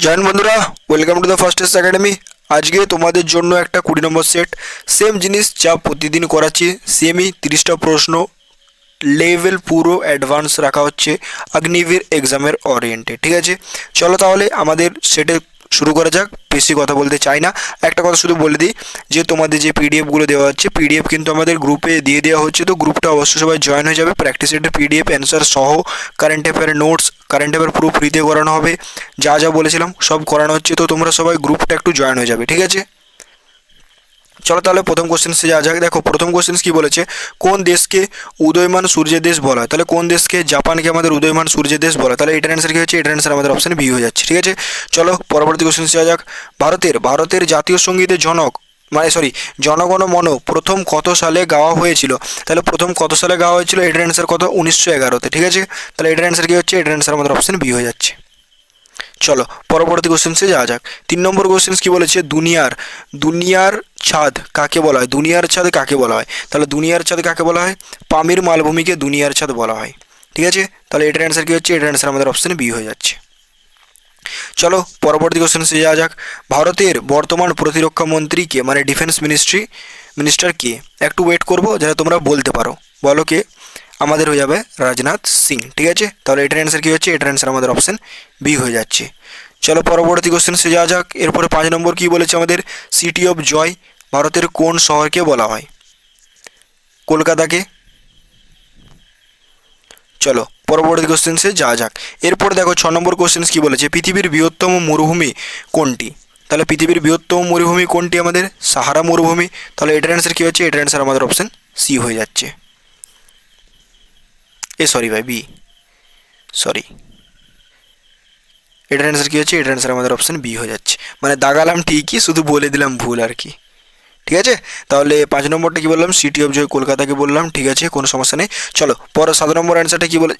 Join বন্ধুরা, welcome to the fastest academy. আজকে তোমাদের জন্য একটা 20 নম্বর সেট, সেম জিনিস যা প্রতিদিন করাচ্ছি, সেমই 30টা প্রশ্ন, লেভেল পুরো অ্যাডভান্স রাখা হচ্ছে অগ্নিবীর এক্সামের ওরিয়েন্টে। ঠিক আছে, চলো তাহলে আমাদের সেটে শুরু করা যাক। বেশি কথা বলতে চাই না, একটা কথা শুধু বলে দিই যে তোমাদের যে পিডিএফগুলো দেওয়া হচ্ছে, পিডিএফ কিন্তু আমাদের গ্রুপে দিয়ে দেওয়া হচ্ছে, তো গ্রুপটা অবশ্যই সবাই জয়েন হয়ে যাবে। প্র্যাকটিস সেটের পিডিএফ অ্যান্সার সহ, কারেন্ট অ্যাফেয়ারের নোটস, কারেন্ট অ্যাফেয়ার পুরো ফ্রিতে করানো হবে, যা যা বলেছিলাম সব করানো হচ্ছে। তো তোমরা সবাই গ্রুপটা একটু জয়েন হয়ে যাবে, ঠিক আছে। চলো তাহলে প্রথম কোশ্চেন্সে যাওয়া যাক। দেখো প্রথম কোশ্চেন্স কি বলেছে, কোন দেশকে উদয়মান সূর্যের দেশ বলা হয়? তাহলে কোন দেশকে, জাপানকে আমাদের উদয়মান সূর্যের দেশ বলা হয়। তাহলে এটার অ্যান্সার কি হচ্ছে? এটার অ্যান্সার আমাদের অপশন বি হয়ে যাচ্ছে, ঠিক আছে। চলো পরবর্তী কোশ্চেন্স যাওয়া যাক। ভারতের জাতীয় সঙ্গীতের জনক, জনগণ মন প্রথম কত সালে গাওয়া হয়েছিল? তাহলে প্রথম কত সালে গাওয়া হয়েছিল? এটার অ্যান্সার কত? 1911-তে, ঠিক আছে। তাহলে এটার অ্যান্সার কি হচ্ছে? এটার অ্যান্সার আমাদের অপশন বি হয়ে যাচ্ছে। চলো পরবর্তী কোশ্চেন্সে যাওয়া যাক। 3 নম্বর কোশ্চেন্স কি বলেছে, দুনিয়ার ছাদ কাকে বলা হয়? দুনিয়ার ছাদ কাকে বলা হয়? তাহলে দুনিয়ার ছাদ কাকে বলা হয়? পামির মালভূমিকে দুনিয়ার ছাদ বলা হয়, ঠিক আছে। তাহলে এটার অ্যান্সার কি হচ্ছে? এটার অ্যান্সার আমাদের অপশন বি হয়ে যাচ্ছে। চলো পরবর্তী কোশ্চেন্সে যাওয়া যাক। ভারতের বর্তমান প্রতিরক্ষা মন্ত্রীকে, ডিফেন্স মিনিস্টার কে? একটু ওয়েট করবো যাতে তোমরা বলতে পারো। বলো কে? আমাদের হয়ে যাবে রাজনাথ সিং, ঠিক আছে। তাহলে এটার অ্যান্সার কী হচ্ছে? এটার অ্যান্সার আমাদের অপশন বি হয়ে যাচ্ছে। চলো পরবর্তী কোশ্চেন্সে যাওয়া যাক। এরপরে 5 নম্বর কী বলেছে আমাদের, সিটি অফ জয় ভারতের কোন শহরকে বলা হয়? কলকাতাকে। চলো পরবর্তী কোশ্চেন্সে যাওয়া যাক। এরপর দেখো 6 নম্বর কোশ্চেন্স কী বলেছে, পৃথিবীর বৃহত্তম মরুভূমি কোনটি? তাহলে পৃথিবীর বৃহত্তম মরুভূমি কোনটি আমাদের? সাহারা মরুভূমি। তাহলে এটার অ্যান্সার কী হচ্ছে? এটার অ্যান্সার আমাদের অপশন সি হয়ে যাচ্ছে। বি, সরি, এটার অ্যান্সার কী হচ্ছে? এটার অ্যান্সার আমাদের অপশন বি হয়ে যাচ্ছে। দাগালাম ঠিকই, শুধু বলে দিলাম ভুল আর কি, ঠিক আছে। তাহলে 5 নম্বরটা কি বললাম? সিটি অফ জয় কলকাতাকে বললাম, ঠিক আছে, কোনো সমস্যা নেই। চলো পরে 7 নম্বর অ্যান্সারটা কি বলে,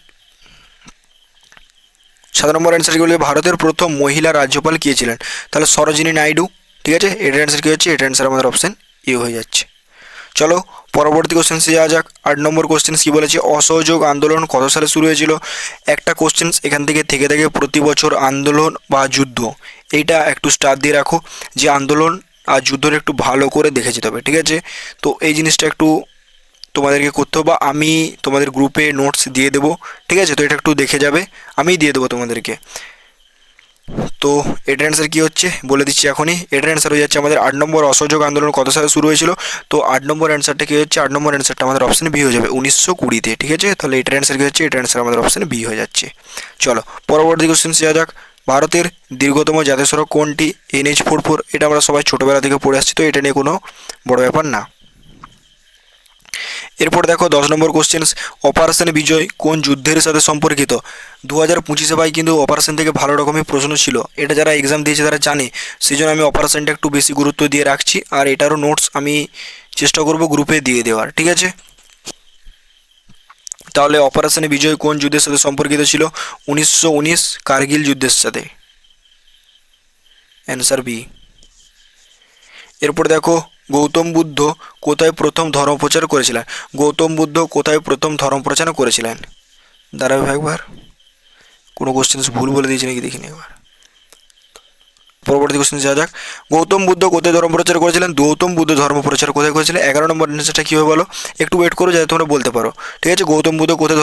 7 নম্বর অ্যান্সার কি বলে, ভারতের প্রথম মহিলা রাজ্যপাল কে ছিলেন? তাহলে সরোজিনী নাইডু, ঠিক আছে। এটার অ্যান্সার কী হচ্ছে? এটার অ্যান্সার আমাদের অপশন এ হয়ে যাচ্ছে। চলো পরবর্তী কোশ্চেন্সে যাওয়া যাক। 8 নম্বর কোশ্চেন্স কি বলেছে, অসহযোগ আন্দোলন কত সালে শুরু হয়েছিল? একটা কোশ্চেন্স এখান থেকে থেকে প্রতি বছর আন্দোলন বা যুদ্ধ, এইটা একটু স্টার দিয়ে রাখো, যে আন্দোলন আর যুদ্ধটা একটু ভালো করে দেখে যেতে হবে, ঠিক আছে। তো এই জিনিসটা একটু তোমাদেরকে করতে হবে, বা আমি তোমাদের গ্রুপে নোটস দিয়ে দেবো, ঠিক আছে। তো এটা একটু দেখে যাবে, আমিই দিয়ে দেবো তোমাদেরকে। তো এটার অ্যান্সার কী হচ্ছে বলে দিচ্ছি এখনই। এটার অ্যান্সার হয়ে যাচ্ছে আমাদের 8 নম্বর, অসহযোগ আন্দোলন কত সালে শুরু হয়েছিল? তো 8 নম্বর অ্যান্সারটা কী হচ্ছে? 8 নম্বর অ্যান্সারটা আমাদের অপশন বি হয়ে যাবে, 1920-তে, ঠিক আছে। তাহলে এটার অ্যান্সার কী হচ্ছে? এটার অ্যান্সার আমাদের অপশন বি হয়ে যাচ্ছে। চলো পরবর্তী কোশ্চেন যাওয়া যাক। ভারতের দীর্ঘতম জাতীয় সড়ক কোনটি? NH44। এটা আমরা সবাই ছোটোবেলা থেকে পড়ে আসছি, তো এটা নিয়ে কোনো বড় ব্যাপার না। এরপর দেখো 10 নম্বর কোশ্চেন্স, অপারেশন বিজয় কোন যুদ্ধের সাথে সম্পর্কিত? 2025-এ ভাই কিন্তু অপারেশন থেকে ভালো রকমই প্রশ্ন ছিল, এটা যারা এক্সাম দিয়েছে তারা জানে, সেই জন্য আমি অপারেশনটা একটু বেশি গুরুত্ব দিয়ে রাখছি, আর এটারও নোটস আমি চেষ্টা করব গ্রুপে দিয়ে দেওয়ার, ঠিক আছে। তাহলে অপারেশনে বিজয় কোন যুদ্ধের সাথে সম্পর্কিত ছিল? 1919 কার্গিল যুদ্ধের সাথে, অ্যান্সার বি। এরপর দেখো, গৌতম বুদ্ধ কোথায় প্রথম ধর্মপ্রচার করেছিলেন? গৌতম বুদ্ধ কোথায় প্রথম ধর্মপ্রচার করেছিলেন? দাঁড়াবে একবার, কোনো কোশ্চেন্স ভুল বলে দিয়েছি নাকি দেখিনি একবার। পরবর্তী কোশ্চেন যাওয়া যাক। গৌতম বুদ্ধ কোথায় ধর্ম প্রচার করেছিলেন? গৌতম বুদ্ধ ধর্ম প্রচার কোথায় করেছিলেন? 11 নম্বর অ্যান্সারটা কী হবে বলো, একটু ওয়েট করো যাতে তোমরা বলতে পারো, ঠিক আছে। গৌতম বুদ্ধ কোথায়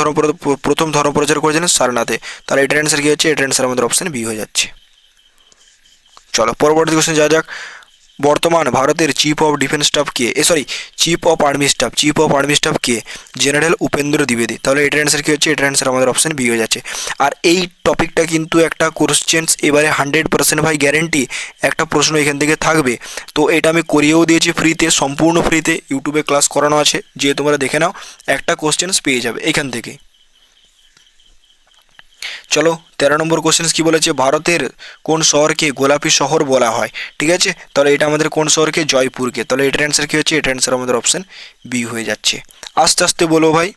প্রথম ধর্ম প্রচার করেছিলেন? সারনাথে। তাহলে এটার অ্যান্সার কী হচ্ছে? এটার অ্যান্সার আমাদের অপশন বি হয়ে যাচ্ছে। চলো পরবর্তী কোশ্চেন যাওয়া যাক। বর্তমান ভারতের চিফ অফ আর্মি স্টাফ কে? জেনারেল উপেন্দ্র দ্বিবেদী। তাহলে এটার অ্যান্সার কী হচ্ছে? এটার অ্যান্সার আমাদের অপশন বি হয়ে যাচ্ছে। আর এই টপিকটা কিন্তু একটা কোশ্চেন্স এবারে 100% ভাই গ্যারেন্টি একটা প্রশ্ন এখান থেকে থাকবে। তো এটা আমি করিয়েও দিয়েছি ফ্রিতে, সম্পূর্ণ ফ্রিতে, ইউটিউবে ক্লাস করানো আছে, যে তোমরা দেখে নাও, একটা কোশ্চেন্স পেয়ে যাবে এখান থেকে। চলো 13 নম্বর কোশ্চেন্স কি বলেছে, ভারতের কোন শহরকে গোলাপি শহর বলা হয়? ঠিক আছে, তাহলে এটা আমাদের কোন শহরকে? জয়পুরকে। তাহলে এটার অ্যান্সার কী হচ্ছে? এটার অ্যান্সার আমাদের অপশন বি হয়ে যাচ্ছে। আস্তে আস্তে বলো ভাই।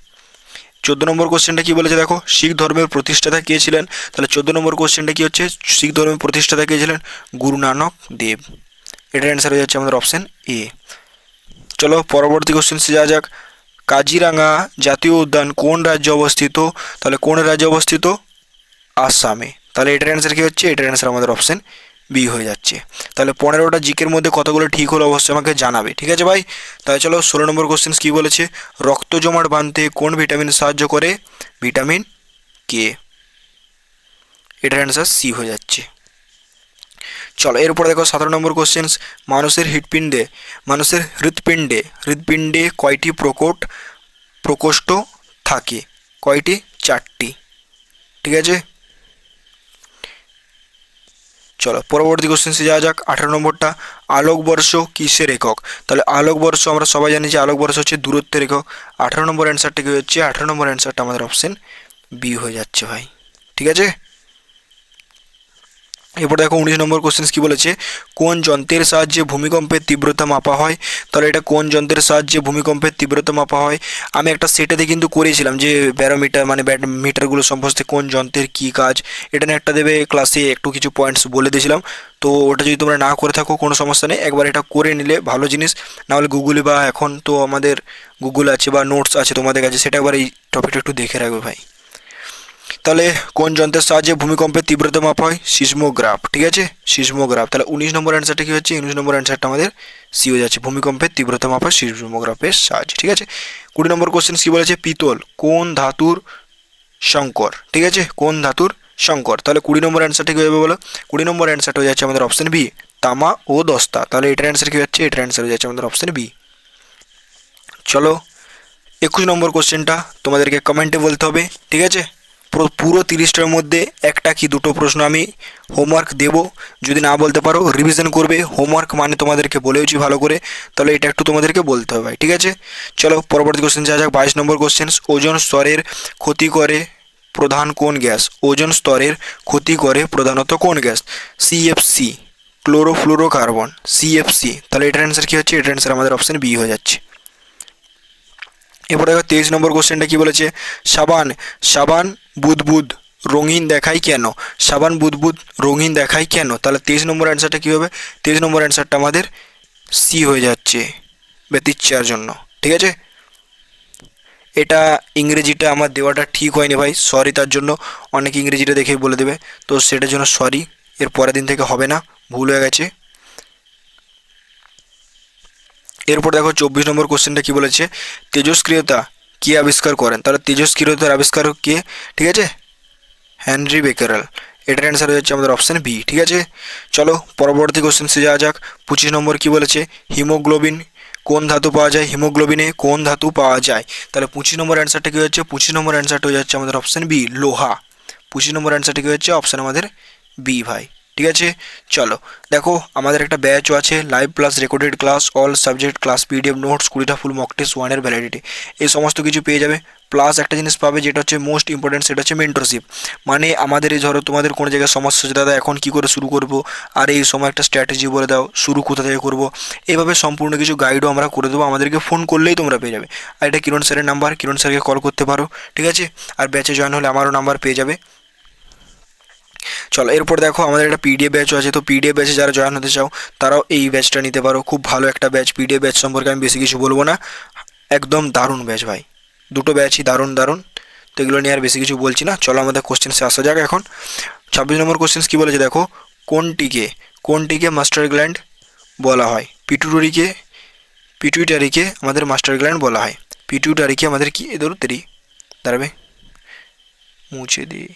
14 নম্বর কোশ্চেনটা কি বলেছে দেখো, শিখ ধর্মের প্রতিষ্ঠাতা কে ছিলেন? তাহলে 14 নম্বর কোশ্চেনটা কি হচ্ছে, শিখ ধর্মের প্রতিষ্ঠাতা কে ছিলেন? গুরু নানক দেব। এটার অ্যান্সার হয়ে যাচ্ছে আমাদের অপশন এ। চলো পরবর্তী কোশ্চেন্সে যাওয়া যাক। কাজিরাঙ্গা জাতীয় উদ্যান কোন রাজ্যে অবস্থিত? তাহলে কোন রাজ্যে অবস্থিত? আসামে। তাহলে এটার অ্যান্সার কী হচ্ছে, এটার অ্যান্সার আমাদের অপশান বি হয়ে যাচ্ছে। তাহলে 15টা জিকের মধ্যে কতগুলো ঠিক হলো অবশ্যই আমাকে জানাবে, ঠিক আছে ভাই। তাহলে চলো 16 নম্বর কোশ্চেন কী বলেছে, রক্ত জমাট বাঁধতে কোন ভিটামিন সাহায্য করে, ভিটামিন কে। এটার অ্যান্সার সি হয়ে যাচ্ছে। চলো এরপর দেখো 17 নম্বর কোশ্চেন, মানুষের হৃৎপিণ্ডে কয়টি প্রকোষ্ঠ থাকে, কয়টি, 4টি, ঠিক আছে। চলো পরবর্তী কোশ্চেন্সে যাওয়া যাক। 18 নম্বরটা, আলোকবর্ষ কিসের একক। তাহলে আলোকবর্ষ আমরা সবাই জানি যে আলোকবর্ষ হচ্ছে দূরত্বের একক। 18 নম্বর অ্যান্সারটা কী হচ্ছে, 18 নম্বর অ্যান্সারটা আমাদের অপশন বি হয়ে যাচ্ছে ভাই, ঠিক আছে। এরপর দেখো 19 নম্বর কোশ্চেন কী বলেছে, কোন যন্ত্রের সাহায্যে ভূমিকম্পের তীব্রতা মাপা হয়। তাহলে এটা কোন যন্ত্রের সাহায্যে ভূমিকম্পের তীব্রতা মাপা হয়। আমি একটা সেটাতে কিন্তু করেছিলাম যে ব্যারোমিটার মানে মিটারগুলো সম্বন্ধে কোন যন্ত্রের কী কাজ, এটা নিয়ে একটা দেবে ক্লাসে একটু কিছু পয়েন্টস বলে দিয়েছিলাম। তো ওটা যদি তোমরা না করে থাকো কোনো সমস্যা নেই, একবার এটা করে নিলে ভালো জিনিস। নাহলে গুগলে বা এখন তো আমাদের গুগল আছে বা নোটস আছে তোমাদের কাছে, সেটা একবার এই টপিকটা একটু দেখে রাখবে ভাই। তাহলে কোন যন্ত্রের সাহায্যে ভূমিকম্পের তীব্রতা মাপা হয়, সিসমোগ্রাফ, ঠিক আছে, সিসমোগ্রাফ। তাহলে 19 নম্বর অ্যান্সারটা কী হচ্ছে, 19 নম্বর অ্যান্সারটা আমাদের সি হয়ে যাচ্ছে, ভূমিকম্পের তীব্রতা মাপা সিসমোগ্রাফের সাহায্যে, ঠিক আছে। 20 নম্বর কোশ্চেন কী বলেছে, পিতল কোন ধাতুর সংকর, ঠিক আছে, কোন ধাতুর সংকর। তাহলে 20 নম্বর অ্যান্সারটা কী হবে বলো, 20 নম্বর অ্যান্সারটা হয়ে যাচ্ছে আমাদের অপশন বি, তামা ও দস্তা। তাহলে এটার অ্যান্সার কী হচ্ছে, এটার অ্যান্সার হয়ে যাচ্ছে আমাদের অপশন বি। চলো 21 নম্বর কোশ্চেনটা তোমাদেরকে কমেন্টে বলতে হবে, ঠিক আছে। পুরো 30টার মধ্যে একটা কি দুটো প্রশ্ন আমি হোমওয়ার্ক দেব, যদি না বলতে পারো রিভিশন করবে। হোমওয়ার্ক মানে তোমাদেরকে বলেওছি ভালো করে, তাহলে এটা একটু তোমাদেরকে বলতে হবে ভাই, ঠিক আছে। চলো পরবর্তী কোশ্চেন যাওয়া যাক। 22 নম্বর কোশ্চেন, ওজোন স্তরের ক্ষতি করে প্রধান কোন গ্যাস, ওজোন স্তরের ক্ষতি করে প্রধানত কোন গ্যাস, সিএফসি, ক্লোরোফ্লোরোকার্বন, সিএফসি। তাহলে এটার অ্যান্সার কী হচ্ছে, এটার অ্যান্সার আমাদের অপশন বি হয়ে যাচ্ছে। এরপরে দেখো 23 নম্বর কোশ্চেনটা কি বলেছে, সাবান সাবান বুদবুদ রঙিন দেখায় কেন, সাবান বুদবুদ রঙিন দেখায় কেন। তাহলে 23 নম্বর অ্যান্সারটা কী হবে, 23 নম্বর অ্যান্সারটা আমাদের সি হয়ে যাচ্ছে, ব্যতিচ্ছার জন্য, ঠিক আছে। এটা ইংরেজিটা আমার দেওয়াটা ঠিক হয়নি ভাই, সরি তার জন্য। অনেক ইংরেজিটা দেখেই বলে দেবে, তো সেটার জন্য সরি, এর পরের দিন থেকে হবে না, ভুল হয়ে গেছে। এরপর দেখো 24 নম্বর কোশ্চেনটা কি বলেছে, তেজস্ক্রিয়তা কে আবিষ্কার করেন। তাহলে তেজস্ক্রিয়তার আবিষ্কারক কে, ঠিক আছে, হেনরি বেকারেল। এটার অ্যান্সার হচ্ছে আমাদের অপশান বি, ঠিক আছে। চলো পরবর্তী কোশ্চেন্সে যাওয়া যাক। 25 নম্বর কি বলেছে, হিমোগ্লোবিন কোন ধাতু পাওয়া যায়, হিমোগ্লোবিনে কোন ধাতু পাওয়া যায়। তাহলে 25 নম্বর অ্যান্সারটা কী হচ্ছে, 25 নম্বর অ্যান্সারটা হয়ে যাচ্ছে আমাদের অপশান বি, লোহা। 25 নম্বর অ্যান্সারটা কী হচ্ছে, অপশান আমাদের বি ভাই, ঠিক আছে। চলো দেখো আমাদের একটা ব্যাচও আছে, live plus recorded class, all subject class, PDF notes, 20টা ফুল মক টেস্ট, 1 ভ্যালিডিটি, এই সমস্ত কিছু পেয়ে যাবে। প্লাস একটা জিনিস পাবে যেটা হচ্ছে মোস্ট ইম্পর্টেন্ট, সেটা হচ্ছে মেন্টরশিপ। মানে আমাদের এই ধরো তোমাদের কোনো জায়গায় সমস্যা হচ্ছে, দাদা এখন কী করে শুরু করব, আর এই সময় একটা স্ট্র্যাটেজি বলে দাও, শুরু কোথা থেকে করব, এইভাবে সম্পূর্ণ কিছু গাইডও আমরা করে দেবো, আমাদেরকে ফোন করলেই তোমরা পেয়ে যাবে। আর এটা কিরণ স্যারের নাম্বার, কিরণ স্যারকে কল করতে পারো, ঠিক আছে। আর ব্যাচে জয়েন হলে আমারও নাম্বার পেয়ে যাবে। চলো এরপর দেখো আমাদের একটা পিডিএফ ব্যাচও আছে, তো পিডিএফ ব্যাচে যারা জয়েন হতে চাও তারাও এই ব্যাচটা নিতে পারো, খুব ভালো একটা ব্যাচ। পিডিএফ ব্যাচ সম্পর্কে আমি বেশি কিছু বলবো না, একদম দারুণ ব্যাচ ভাই, দুটো ব্যাচই দারুণ দারুণ, তো এগুলো নিয়ে আর বেশি কিছু বলছি না। চলো আমাদের কোশ্চেন্সে আসা যাক এখন। 26 নম্বর কোশ্চেন্স কী বলেছে দেখো, কোনটিকে মাস্টার গ্ল্যান্ড বলা হয়, পিটুইটারিকে আমাদের মাস্টার গ্ল্যান্ড বলা হয়, পিটুইটারিকে আমাদের কি দাঁড়াবে মুছে দিই,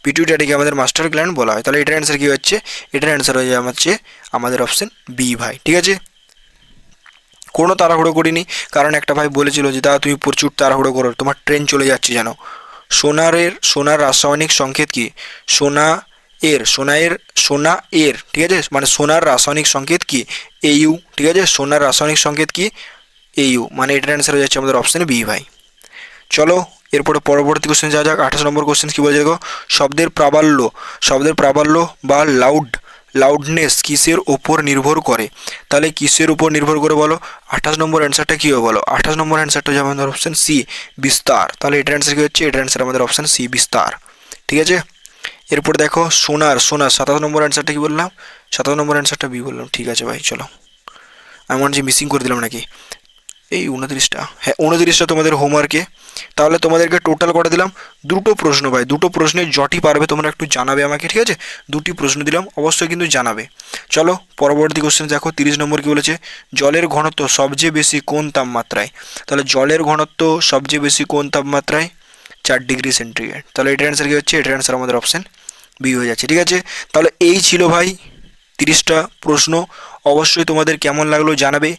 পিটুইটারিকে আমাদের মাস্টার গ্ল্যান্ড বলা হয়। তাহলে এটার অ্যান্সার কী হচ্ছে, এটার অ্যান্সার হয়ে যাচ্ছে আমাদের অপশন বি ভাই, ঠিক আছে। কোনো তাড়াহুড়ো করিনি, কারণ একটা ভাই বলেছিল যে দাদা তুমি প্রচুর তাড়াহুড়ো করো, তোমার ট্রেন চলে যাচ্ছে যেন। সোনার রাসায়নিক সংকেত কি, সোনা এর, ঠিক আছে, মানে সোনার রাসায়নিক সংকেত কি, এইউ, ঠিক আছে, সোনার রাসায়নিক সংকেত কি, এইউ, মানে এটার অ্যান্সার হয়ে যাচ্ছে আমাদের অপশন বি ভাই। চলো এরপরে পরবর্তী কোশ্চেন যাওয়া যাক। 28 নম্বর কোশ্চেন কী বলেছে দেখো, শব্দের প্রাবল্য বা লাউডনেস কিসের ওপর নির্ভর করে। তাহলে কিসের উপর নির্ভর করে বলো, 28 নম্বর অ্যান্সারটা কী হবে বলো, 28 নম্বর অ্যান্সারটা হচ্ছে আমাদের অপশান সি, বিস্তার। তাহলে এটার অ্যান্সার কী হচ্ছে, এটার অ্যান্সার আমাদের অপশান সি, বিস্তার, ঠিক আছে। এরপর দেখো সোনার 27 নম্বর অ্যান্সারটা কী বললাম, 27 নম্বর অ্যান্সারটা বি বললাম, ঠিক আছে ভাই। চলো আমি মনে হচ্ছে মিসিং করে দিলাম নাকি। এই 29টা, হ্যাঁ 29টা তোমাদের হোমওয়ার্কে। তাহলে তোমাদেরকে টোটাল করে দিলাম দুটো প্রশ্ন ভাই, দুটো প্রশ্নের যটি পারবে তোমরা একটু জানাবে আমাকে, ঠিক আছে? দুটি প্রশ্ন দিলাম, অবশ্যই কিন্তু জানাবে। চলো পরবর্তী কোশ্চেন দেখো, 30 নম্বর কি বলেছে, জলের ঘনত্ব সবচেয়ে বেশি কোন তাপমাত্রায়? তাহলে জলের ঘনত্ব সবচেয়ে বেশি কোন তাপমাত্রায়? 4 ডিগ্রি সেন্টিগ্রেড। তাহলে এটার অ্যান্সার কি হচ্ছে? এটার অ্যান্সার আমাদের অপশান বি হয়ে যাচ্ছে, ঠিক আছে? তাহলে এই ছিল ভাই 30টা প্রশ্ন। অবশ্যই তোমাদের কেমন লাগলো জানাবে।